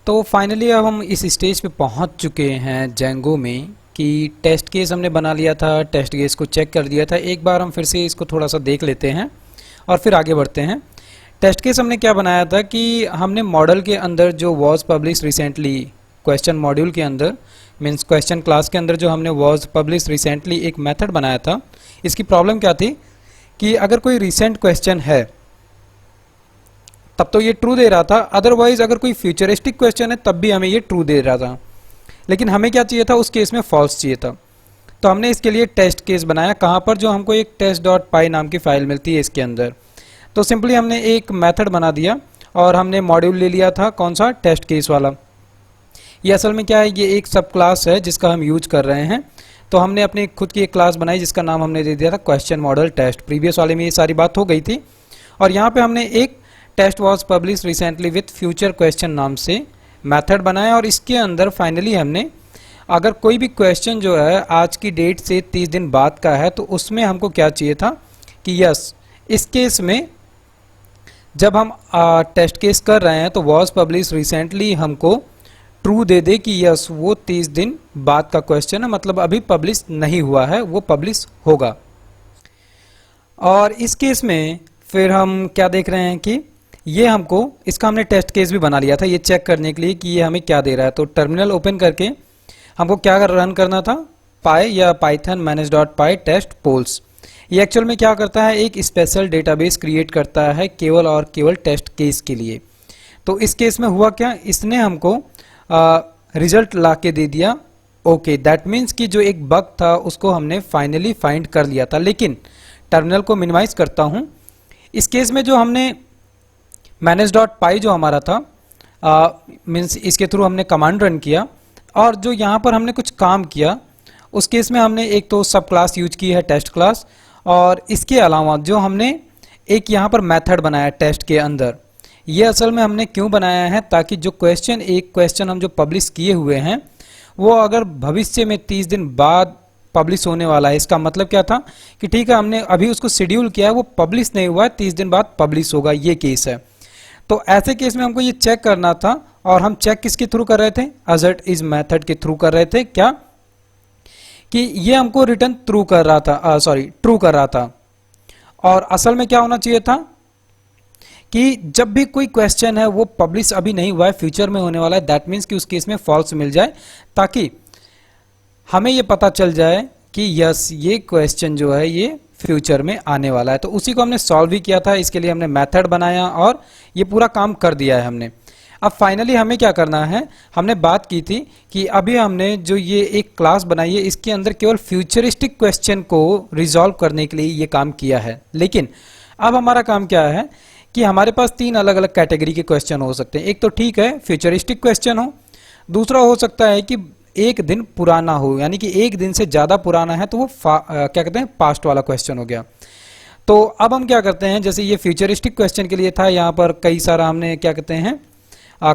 तो फाइनली अब हम इस स्टेज पे पहुंच चुके हैं जेंगो में कि टेस्ट केस हमने बना लिया था, टेस्ट केस को चेक कर दिया था। एक बार हम फिर से इसको थोड़ा सा देख लेते हैं और फिर आगे बढ़ते हैं। टेस्ट केस हमने क्या बनाया था कि हमने मॉडल के अंदर जो was publish recently question module के अंदर मीन्स क्वेश्चन क्लास के अंदर जो हमने वॉज पब्लिश रिसेंटली एक मेथड बनाया था। इसकी प्रॉब्लम क्या थी कि अगर कोई रिसेंट क्वेश्चन है तब तो ये ट्रू दे रहा था, अदरवाइज अगर कोई फ्यूचरिस्टिक क्वेश्चन है तब भी हमें ये ट्रू दे रहा था। लेकिन हमें क्या चाहिए था, उस केस में फॉल्स चाहिए था। तो हमने इसके लिए टेस्ट केस बनाया, कहाँ पर, जो हमको एक test.py नाम की फाइल मिलती है इसके अंदर। तो सिंपली हमने एक मेथड बना दिया और हमने मॉड्यूल ले लिया था, कौन सा, टेस्ट केस वाला। ये असल में क्या है, ये एक सब क्लास है जिसका हम यूज कर रहे हैं। तो हमने अपनी खुद की एक क्लास बनाई जिसका नाम हमने दे दिया था क्वेश्चन मॉडल टेस्ट। प्रीवियस वाले में ये सारी बात हो गई थी और यहाँ पे हमने एक test was publish recently with future question नाम से मेथड बनाया और इसके अंदर फाइनली हमने अगर कोई भी क्वेश्चन जो है आज की डेट से 30 दिन बाद का है तो उसमें हमको क्या चाहिए था कि यस, इस केस में जब हम टेस्ट केस कर रहे हैं तो वॉज पब्लिश रिसेंटली हमको ट्रू दे दे कि यस वो 30 दिन बाद का क्वेश्चन है, मतलब अभी पब्लिश नहीं हुआ है, वो पब्लिश होगा। और इस केस में फिर हम क्या देख रहे हैं कि ये हमको, इसका हमने टेस्ट केस भी बना लिया था ये चेक करने के लिए कि ये हमें क्या दे रहा है। तो टर्मिनल ओपन करके हमको क्या रन करना था, पाई या पाइथन manage.py टेस्ट पोल्स। ये एक्चुअल में क्या करता है, एक स्पेशल डेटाबेस क्रिएट करता है केवल और केवल टेस्ट केस के लिए। तो इस केस में हुआ क्या, इसने हमको रिजल्ट ला के दे दिया ओके। दैट मीन्स कि जो एक बग था उसको हमने फाइनली फाइंड कर लिया था। लेकिन टर्मिनल को मिनिमाइज करता हूं, इस केस में जो हमने manage.py जो हमारा था मीन्स इसके थ्रू हमने कमांड रन किया और जो यहाँ पर हमने कुछ काम किया उस केस में हमने एक तो सब क्लास यूज की है टेस्ट क्लास, और इसके अलावा जो हमने एक यहाँ पर मेथड बनाया टेस्ट के अंदर। ये असल में हमने क्यों बनाया है, ताकि जो एक क्वेश्चन हम जो पब्लिश किए हुए हैं वो अगर भविष्य में 30 दिन बाद पब्लिश होने वाला है, इसका मतलब क्या था कि ठीक है हमने अभी उसको शेड्यूल किया है, वो पब्लिश नहीं हुआ है, 30 दिन बाद पब्लिश होगा, ये केस है। तो ऐसे केस में हमको ये चेक करना था और हम चेक किसके थ्रू कर रहे थे, असर्ट इज मेथड के थ्रू कर रहे थे। क्या कि ये हमको रिटर्न ट्रू कर रहा था। और असल में क्या होना चाहिए था कि जब भी कोई क्वेश्चन है वो पब्लिश अभी नहीं हुआ है, फ्यूचर में होने वाला है, दैट मीन्स कि उस केस में फॉल्स मिल जाए, ताकि हमें ये पता चल जाए कि यस ये क्वेश्चन जो है ये फ्यूचर में आने वाला है। तो उसी को हमने सॉल्व भी किया था, इसके लिए हमने मेथड बनाया और ये पूरा काम कर दिया है हमने। अब फाइनली हमें क्या करना है, हमने बात की थी कि अभी हमने जो ये एक क्लास बनाई है इसके अंदर केवल फ्यूचरिस्टिक क्वेश्चन को रिजॉल्व करने के लिए ये काम किया है। लेकिन अब हमारा काम क्या है कि हमारे पास 3 अलग अलग कैटेगरी के क्वेश्चन हो सकते हैं। एक तो ठीक है फ्यूचरिस्टिक क्वेश्चन हो, दूसरा हो सकता है कि एक दिन पुराना हो, यानी कि एक दिन से ज़्यादा पुराना है तो वो क्या कहते हैं पास्ट वाला क्वेश्चन हो गया। तो अब हम क्या करते हैं, जैसे ये फ्यूचरिस्टिक क्वेश्चन के लिए था, यहाँ पर कई सारा हमने क्या कहते हैं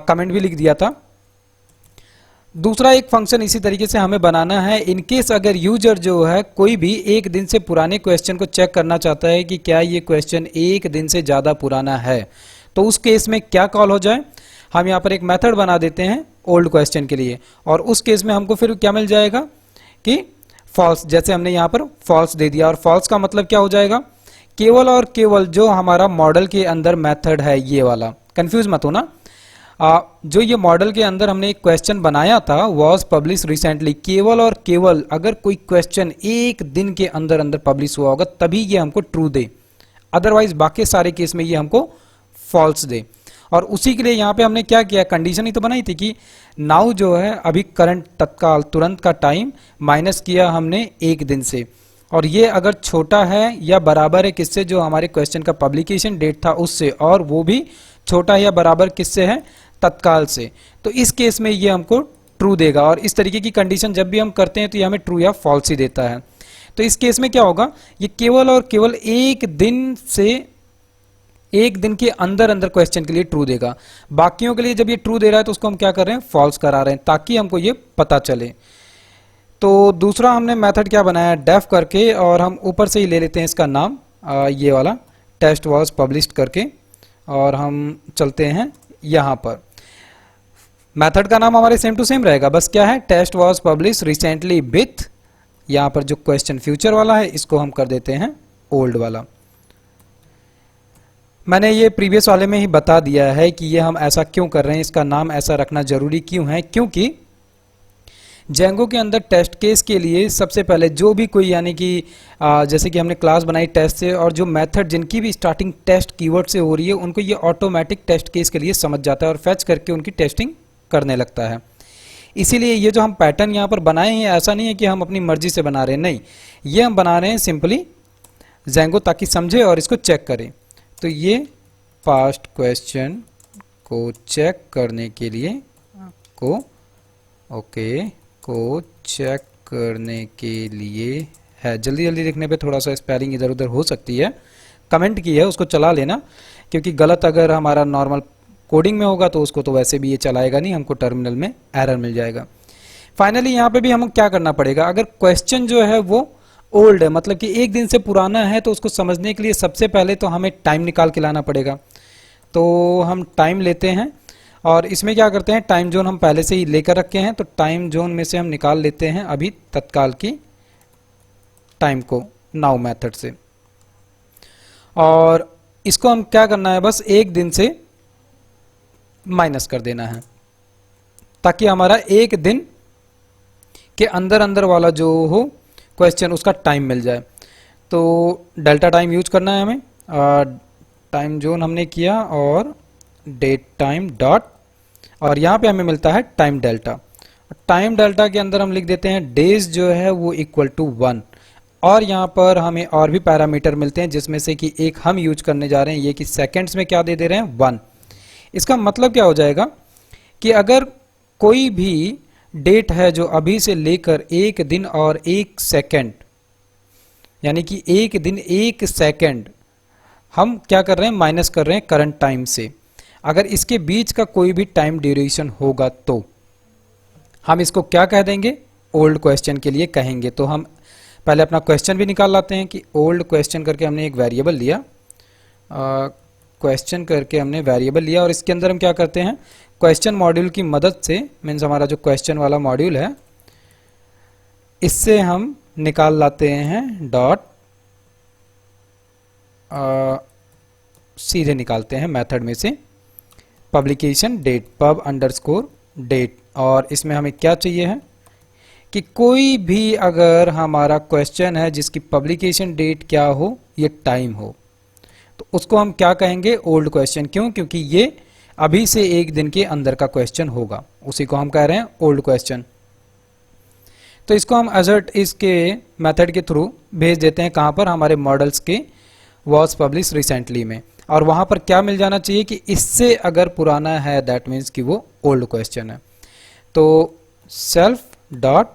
कमेंट भी लिख दिया था। दूसरा एक फंक्शन इसी तरीके से हमें बनाना है, इनकेस अगर यूजर जो है कोई भी एक दिन से पुराने क्वेश्चन को चेक करना चाहता है कि क्या ये क्वेश्चन एक दिन से ज़्यादा पुराना है, तो उस केस में क्या कॉल हो जाए, हम यहाँ पर एक मेथड बना देते हैं ओल्ड क्वेश्चन के लिए, और उस केस में हमको फिर क्या मिल जाएगा कि फॉल्स। जैसे हमने यहाँ पर फॉल्स दे दिया, और फॉल्स का मतलब क्या हो जाएगा, केवल और केवल जो हमारा मॉडल के अंदर मेथड है ये वाला, कंफ्यूज मत होना, जो ये मॉडल के अंदर हमने एक क्वेश्चन बनाया था वॉज पब्लिश रिसेंटली, केवल और केवल अगर कोई क्वेश्चन एक दिन के अंदर अंदर पब्लिश हुआ होगा तभी ये हमको ट्रू दे, अदरवाइज बाकी सारे केस में ये हमको फॉल्स दे। और उसी के लिए यहाँ पे हमने क्या किया, कंडीशन ही तो बनाई थी कि नाउ जो है अभी करंट तत्काल तुरंत का टाइम माइनस किया हमने एक दिन से, और ये अगर छोटा है या बराबर है किससे, जो हमारे क्वेश्चन का पब्लिकेशन डेट था उससे, और वो भी छोटा या बराबर किससे है, तत्काल से। तो इस केस में ये हमको ट्रू देगा, और इस तरीके की कंडीशन जब भी हम करते हैं तो ये हमें ट्रू या फॉल्स ही देता है। तो इस केस में क्या होगा, ये केवल और केवल एक दिन के अंदर अंदर क्वेश्चन के लिए ट्रू देगा। बाकियों के लिए जब ये ट्रू दे रहा है तो उसको हम क्या कर रहे हैं, फॉल्स करा रहे हैं, ताकि हमको ये पता चले। तो दूसरा हमने मेथड क्या बनाया, डेफ करके, और हम ऊपर से ही ले लेते हैं इसका नाम ये वाला टेस्ट वॉज पब्लिश्ड करके, और हम चलते हैं यहाँ पर। मेथड का नाम हमारे सेम टू सेम रहेगा, बस क्या है, test was publish recently with, यहां पर जो क्वेश्चन फ्यूचर वाला है इसको हम कर देते हैं ओल्ड वाला। मैंने ये प्रीवियस वाले में ही बता दिया है कि ये हम ऐसा क्यों कर रहे हैं, इसका नाम ऐसा रखना जरूरी क्यों है, क्योंकि जेंगो के अंदर टेस्ट केस के लिए सबसे पहले जो भी कोई यानी कि जैसे कि हमने क्लास बनाई टेस्ट से, और जो मेथड जिनकी भी स्टार्टिंग टेस्ट कीवर्ड से हो रही है उनको ये ऑटोमेटिक टेस्ट केस के लिए समझ जाता है और फैच करके उनकी टेस्टिंग करने लगता है। इसीलिए ये जो हम पैटर्न यहाँ पर बनाए हैं ऐसा नहीं है कि हम अपनी मर्जी से बना रहे हैं, नहीं, ये हम बना रहे हैं सिंपली जेंगो ताकि समझे और इसको चेक करे। तो ये पास्ट क्वेश्चन को चेक करने के लिए को चेक करने के लिए है। जल्दी जल्दी लिखने पे थोड़ा सा स्पेलिंग इधर उधर हो सकती है, कमेंट की है उसको चला लेना, क्योंकि गलत अगर हमारा नॉर्मल कोडिंग में होगा तो उसको तो वैसे भी ये चलाएगा नहीं, हमको टर्मिनल में एरर मिल जाएगा। फाइनली यहाँ पे भी हमें क्या करना पड़ेगा, अगर क्वेश्चन जो है वो ओल्ड है मतलब कि एक दिन से पुराना है तो उसको समझने के लिए सबसे पहले तो हमें टाइम निकाल के लाना पड़ेगा। तो हम टाइम लेते हैं और इसमें क्या करते हैं, टाइम जोन हम पहले से ही लेकर रखे हैं, तो टाइम जोन में से हम निकाल लेते हैं अभी तत्काल की टाइम को नाउ मेथड से, और इसको हम क्या करना है, बस एक दिन से माइनस कर देना है ताकि हमारा एक दिन के अंदर अंदर वाला जो हो क्वेश्चन उसका टाइम मिल जाए। तो डेल्टा टाइम यूज करना है हमें, टाइम जोन हमने किया और डेट टाइम डॉट, और यहाँ पे हमें मिलता है टाइम डेल्टा। टाइम डेल्टा के अंदर हम लिख देते हैं डेज जो है वो इक्वल टू 1, और यहाँ पर हमें और भी पैरामीटर मिलते हैं जिसमें से कि एक हम यूज करने जा रहे हैं ये कि सेकेंड्स में क्या दे दे रहे हैं 1। इसका मतलब क्या हो जाएगा कि अगर कोई भी डेट है जो अभी से लेकर एक दिन और एक सेकंड, यानी कि एक दिन एक सेकंड हम क्या कर रहे हैं, माइनस कर रहे हैं करंट टाइम से, अगर इसके बीच का कोई भी टाइम ड्यूरेशन होगा तो हम इसको क्या कह देंगे, ओल्ड क्वेश्चन के लिए कहेंगे। तो हम पहले अपना क्वेश्चन भी निकाल लाते हैं कि ओल्ड क्वेश्चन करके हमने एक वेरिएबल लिया, क्वेश्चन करके हमने वेरिएबल लिया, और इसके अंदर हम क्या करते हैं, क्वेश्चन मॉड्यूल की मदद से, मीन्स हमारा जो क्वेश्चन वाला मॉड्यूल है इससे हम निकाल लाते हैं डॉट, सीधे निकालते हैं मेथड में से publication date, pub underscore date, और इसमें हमें क्या चाहिए है कि कोई भी अगर हमारा क्वेश्चन है जिसकी पब्लिकेशन डेट क्या हो, ये टाइम हो, तो उसको हम क्या कहेंगे, ओल्ड क्वेश्चन। क्यों, क्योंकि ये अभी से एक दिन के अंदर का क्वेश्चन होगा, उसी को हम कह रहे हैं ओल्ड क्वेश्चन। तो इसको हम असर्ट इसके मेथड के थ्रू भेज देते हैं कहां पर, हमारे मॉडल्स के वॉज पब्लिश रिसेंटली में, और वहां पर क्या मिल जाना चाहिए कि इससे अगर पुराना है दैट मीन्स कि वो ओल्ड क्वेश्चन है। तो सेल्फ डॉट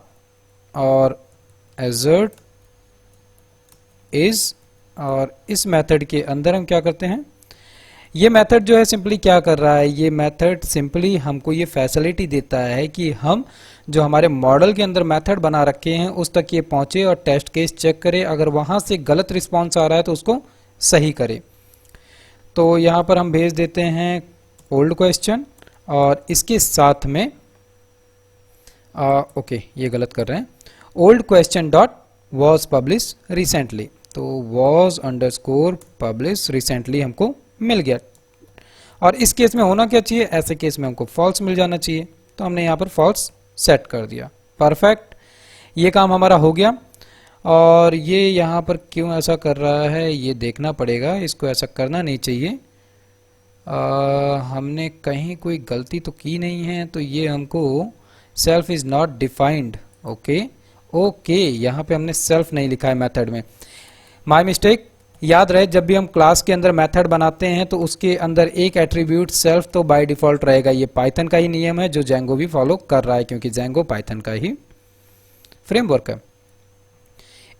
और असर्ट इज, और इस मेथड के अंदर हम क्या करते हैं, ये मेथड जो है सिंपली क्या कर रहा है, ये मेथड सिंपली हमको ये फैसिलिटी देता है कि हम जो हमारे मॉडल के अंदर मेथड बना रखे हैं उस तक ये पहुंचे और टेस्ट केस चेक करे, अगर वहां से गलत रिस्पांस आ रहा है तो उसको सही करे। तो यहाँ पर हम भेज देते हैं ओल्ड क्वेश्चन, और इसके साथ में ओके ये गलत कर रहे हैं, old question dot was publish recently, तो वॉज अंडरस्कोर पब्लिश रिसेंटली हमको मिल गया। और इस केस में होना क्या चाहिए, ऐसे केस में हमको फॉल्स मिल जाना चाहिए, तो हमने यहाँ पर फॉल्स सेट कर दिया। परफेक्ट, ये काम हमारा हो गया। और ये यहाँ पर क्यों ऐसा कर रहा है ये देखना पड़ेगा, इसको ऐसा करना नहीं चाहिए, हमने कहीं कोई गलती तो की नहीं है, तो ये हमको self is not defined, okay यहाँ पे हमने सेल्फ नहीं लिखा है मेथड में, माय मिस्टेक। याद रहे जब भी हम क्लास के अंदर मेथड बनाते हैं तो उसके अंदर एक एट्रीब्यूट सेल्फ तो बाय डिफॉल्ट रहेगा, ये पाइथन का ही नियम है जो जेंगो भी फॉलो कर रहा है, क्योंकि जेंगो पाइथन का ही फ्रेमवर्क है।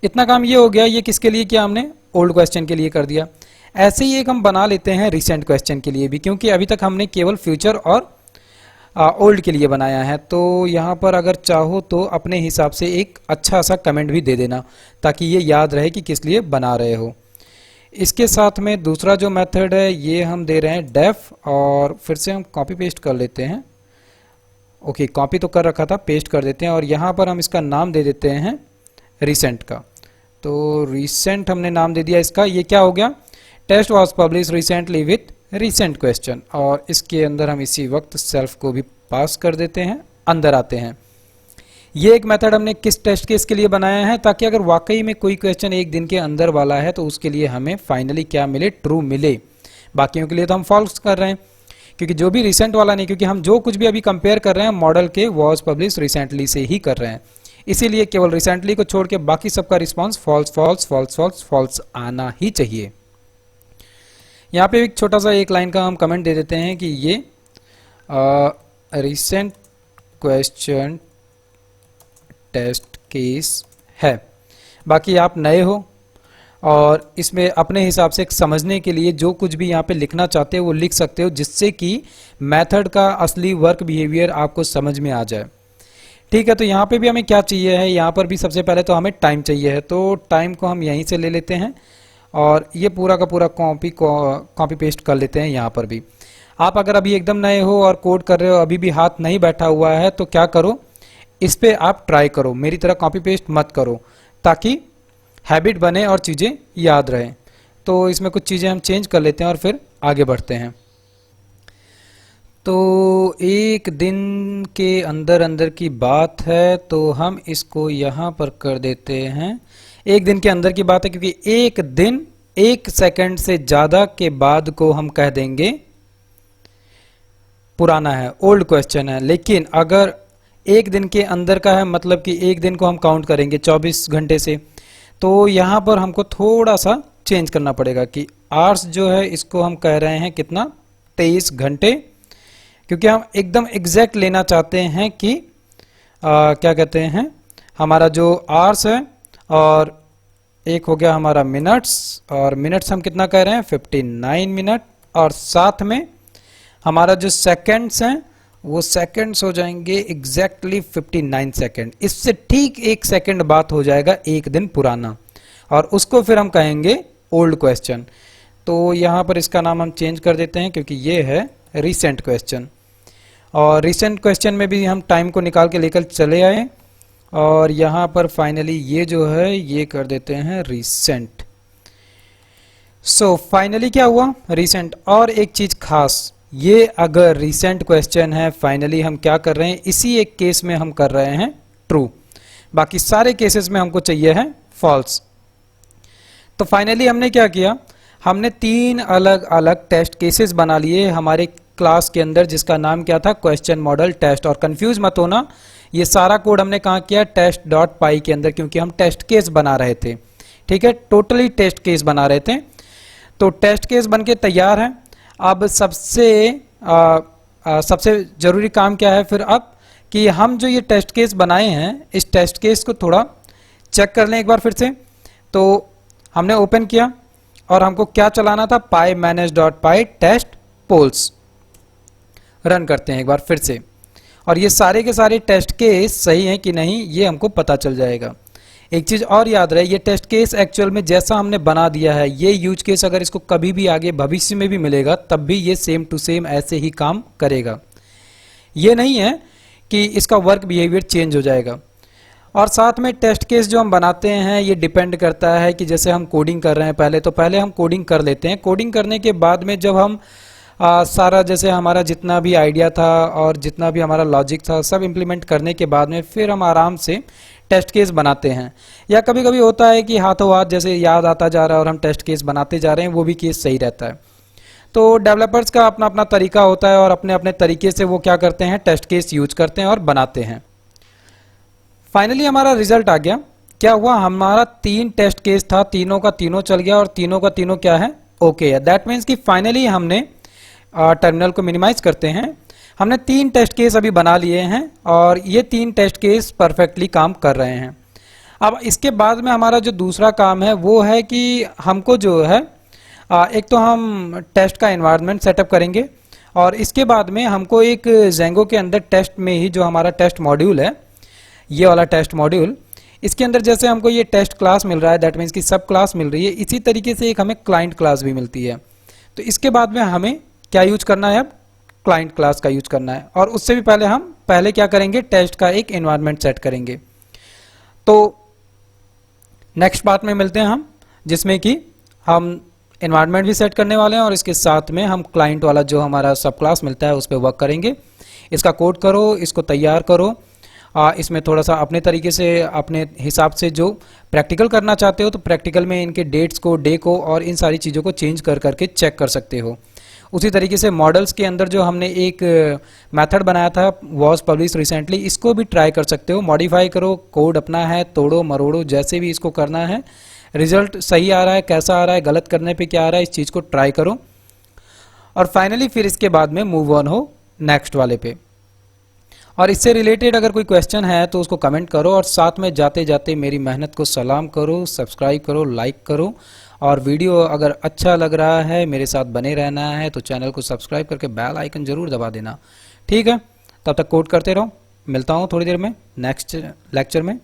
इतना काम ये हो गया, ये किसके लिए किया हमने, ओल्ड क्वेश्चन के लिए कर दिया। ऐसे ही एक हम बना लेते हैं रिसेंट क्वेश्चन के लिए भी, क्योंकि अभी तक हमने केवल फ्यूचर और ओल्ड के लिए बनाया है। तो यहाँ पर अगर चाहो तो अपने हिसाब से एक अच्छा सा कमेंट भी दे देना ताकि ये याद रहे कि किस लिए बना रहे हो। इसके साथ में दूसरा जो मेथड है ये हम दे रहे हैं डेफ, और फिर से हम कॉपी पेस्ट कर लेते हैं ओके, कॉपी तो कर रखा था, पेस्ट कर देते हैं और यहाँ पर हम इसका नाम दे देते हैं रिसेंट का। तो रिसेंट हमने नाम दे दिया इसका। ये क्या हो गया, test was publish recently with recent question, और इसके अंदर हम इसी वक्त सेल्फ को भी पास कर देते हैं, अंदर आते हैं। ये एक मेथड हमने किस टेस्ट केस के लिए बनाया है, ताकि अगर वाकई में कोई क्वेश्चन एक दिन के अंदर वाला है तो उसके लिए हमें फाइनली क्या मिले, ट्रू मिले। बाकियों के लिए तो हम फॉल्स कर रहे हैं, क्योंकि जो भी रिसेंट वाला नहीं, क्योंकि हम जो कुछ भी अभी कंपेयर कर रहे हैं मॉडल के वॉज पब्लिश रिसेंटली से ही कर रहे हैं, इसीलिए केवल रिसेंटली को छोड़ के बाकी सबका response false false false false false आना ही चाहिए। यहाँ पे एक छोटा सा एक लाइन का हम कमेंट दे देते हैं कि ये रिसेंट क्वेश्चन टेस्ट केस है। बाकी आप नए हो और इसमें अपने हिसाब से समझने के लिए जो कुछ भी यहाँ पे लिखना चाहते हो वो लिख सकते हो, जिससे कि मेथड का असली वर्क बिहेवियर आपको समझ में आ जाए। ठीक है, तो यहाँ पे भी हमें क्या चाहिए है, यहाँ पर भी सबसे पहले तो हमें टाइम चाहिए है, तो टाइम को हम यहीं से ले लेते हैं और ये पूरा का पूरा कॉपी पेस्ट कर लेते हैं यहाँ पर भी। आप अगर अभी एकदम नए हो और कोड कर रहे हो, अभी भी हाथ नहीं बैठा हुआ है, तो क्या करो, इस पे आप ट्राई करो, मेरी तरह कॉपी पेस्ट मत करो, ताकि हैबिट बने और चीज़ें याद रहें। तो इसमें कुछ चीज़ें हम चेंज कर लेते हैं और फिर आगे बढ़ते हैं। तो एक दिन के अंदर अंदर की बात है, तो हम इसको यहाँ पर कर देते हैं। एक दिन के अंदर की बात है, क्योंकि एक दिन 1 सेकंड से ज़्यादा के बाद को हम कह देंगे पुराना है, ओल्ड क्वेश्चन है। लेकिन अगर एक दिन के अंदर का है, मतलब कि एक दिन को हम काउंट करेंगे 24 घंटे से, तो यहाँ पर हमको थोड़ा सा चेंज करना पड़ेगा कि आवर्स जो है इसको हम कह रहे हैं कितना, 23 घंटे, क्योंकि हम एकदम एग्जैक्ट लेना चाहते हैं कि क्या कहते हैं, हमारा जो आवर्स है और एक हो गया हमारा मिनट्स, और मिनट्स हम कितना कह रहे हैं, 59 मिनट, और साथ में हमारा जो सेकंड्स हैं वो सेकंड्स हो जाएंगे एग्जैक्टली 59 सेकंड। इससे ठीक 1 सेकंड बात हो जाएगा एक दिन पुराना, और उसको फिर हम कहेंगे ओल्ड क्वेश्चन। तो यहाँ पर इसका नाम हम चेंज कर देते हैं, क्योंकि ये है रिसेंट क्वेश्चन। और रिसेंट क्वेश्चन में भी हम टाइम को निकाल के लेकर चले आए, और यहाँ पर फाइनली ये जो है ये कर देते हैं रिसेंट। सो फाइनली क्या हुआ, रिसेंट। और एक चीज खास, ये अगर रिसेंट क्वेश्चन है, फाइनली हम क्या कर रहे हैं, इसी एक केस में हम कर रहे हैं ट्रू, बाकी सारे केसेस में हमको चाहिए है फॉल्स। तो फाइनली हमने क्या किया, हमने 3 अलग अलग टेस्ट केसेस बना लिए हमारे क्लास के अंदर, जिसका नाम क्या था, क्वेश्चन मॉडल टेस्ट। और कंफ्यूज मत होना, ये सारा कोड हमने कहाँ किया, test.py के अंदर, क्योंकि हम टेस्ट केस बना रहे थे। ठीक है, टोटली टेस्ट केस बना रहे थे। तो टेस्ट केस बनके तैयार है। अब सबसे जरूरी काम क्या है फिर अब, कि हम जो ये टेस्ट केस बनाए हैं, इस टेस्ट केस को थोड़ा चेक कर लें एक बार फिर से। तो हमने ओपन किया और हमको क्या चलाना था, pymanage.py टेस्ट पोल्स। रन करते हैं एक बार फिर से, और ये सारे के सारे टेस्ट केस सही हैं कि नहीं ये हमको पता चल जाएगा। एक चीज़ और याद रहे, ये टेस्ट केस एक्चुअल में जैसा हमने बना दिया है, ये यूज केस अगर इसको कभी भी आगे भविष्य में भी मिलेगा तब भी ये सेम टू सेम ऐसे ही काम करेगा। ये नहीं है कि इसका वर्क बिहेवियर चेंज हो जाएगा। और साथ में टेस्ट केस जो हम बनाते हैं ये डिपेंड करता है कि जैसे हम कोडिंग कर रहे हैं पहले हम कोडिंग कर लेते हैं। कोडिंग करने के बाद में जब हम सारा जैसे हमारा जितना भी आइडिया था और जितना भी हमारा लॉजिक था सब इम्प्लीमेंट करने के बाद में फिर हम आराम से टेस्ट केस बनाते हैं। या कभी कभी होता है कि हाथों हाथ जैसे याद आता जा रहा है और हम टेस्ट केस बनाते जा रहे हैं, वो भी केस सही रहता है। तो डेवलपर्स का अपना अपना तरीका होता है और अपने अपने तरीके से वो क्या करते हैं, टेस्ट केस यूज करते हैं और बनाते हैं। फाइनली हमारा रिजल्ट आ गया। क्या हुआ, हमारा 3 टेस्ट केस था, तीनों का तीनों चल गया और तीनों का तीनों क्या है, ओके है। दैट मीन्स कि फाइनली हमने टर्मिनल को मिनिमाइज करते हैं, हमने 3 टेस्ट केस अभी बना लिए हैं और ये 3 टेस्ट केस परफेक्टली काम कर रहे हैं। अब इसके बाद में हमारा जो दूसरा काम है वो है कि हमको जो है एक तो हम टेस्ट का एनवायरनमेंट सेटअप करेंगे और इसके बाद में हमको एक जेंगो के अंदर टेस्ट में ही जो हमारा टेस्ट मॉड्यूल है, ये वाला टेस्ट मॉड्यूल, इसके अंदर जैसे हमको ये टेस्ट क्लास मिल रहा है, दैट मीन्स की सब क्लास मिल रही है, इसी तरीके से एक हमें क्लाइंट क्लास भी मिलती है। तो इसके बाद में हमें क्या यूज करना है, अब क्लाइंट क्लास का यूज करना है। और उससे भी पहले हम पहले क्या करेंगे, टेस्ट का एक एनवायरनमेंट सेट करेंगे। तो नेक्स्ट पार्ट में मिलते हैं हम, जिसमें कि हम एनवायरनमेंट भी सेट करने वाले हैं और इसके साथ में हम क्लाइंट वाला जो हमारा सब क्लास मिलता है उस पर वर्क करेंगे। इसका कोड करो, इसको तैयार करो, इसमें थोड़ा सा अपने तरीके से अपने हिसाब से जो प्रैक्टिकल करना चाहते हो तो प्रैक्टिकल में इनके डेट्स को, डे को और इन सारी चीज़ों को चेंज कर करके चेक कर सकते हो। उसी तरीके से मॉडल्स के अंदर जो हमने एक मेथड बनाया था वॉज पब्लिश रिसेंटली, इसको भी ट्राई कर सकते हो, मॉडिफाई करो, कोड अपना है, तोड़ो मरोड़ो, जैसे भी इसको करना है। रिजल्ट सही आ रहा है, कैसा आ रहा है, गलत करने पे क्या आ रहा है, इस चीज़ को ट्राई करो और फाइनली फिर इसके बाद में मूव ऑन हो नेक्स्ट वाले पे। और इससे रिलेटेड अगर कोई क्वेश्चन है तो उसको कमेंट करो और साथ में जाते जाते मेरी मेहनत को सलाम करो, सब्सक्राइब करो, लाइक करो और वीडियो अगर अच्छा लग रहा है, मेरे साथ बने रहना है तो चैनल को सब्सक्राइब करके बेल आइकन जरूर दबा देना। ठीक है, तब तक कोड करते रहो। मिलता हूँ थोड़ी देर में नेक्स्ट लेक्चर में।